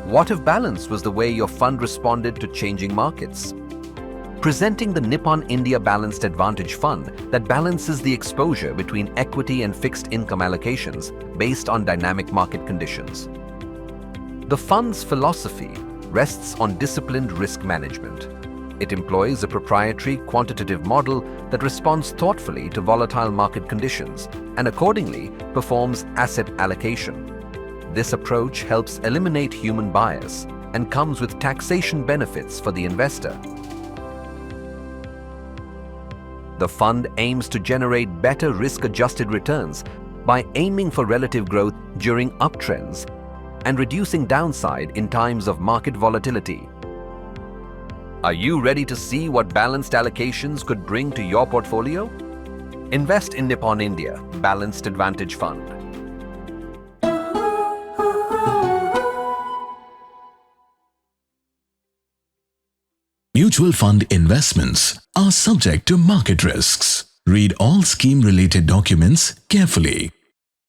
What if balance was the way your fund responded to changing markets? Presenting the Nippon India Balanced Advantage Fund that balances the exposure between equity and fixed income allocations based on dynamic market conditions. The fund's philosophy rests on disciplined risk management. It employs a proprietary quantitative model that responds thoughtfully to volatile market conditions and accordingly performs asset allocation. This approach helps eliminate human bias and comes with taxation benefits for the investor. The fund aims to generate better risk-adjusted returns by aiming for relative growth during uptrends and reducing downside in times of market volatility. Are you ready to see what balanced allocations could bring to your portfolio? Invest in Nippon India Balanced Advantage Fund. Mutual fund investments are subject to market risks. Read all scheme-related documents carefully.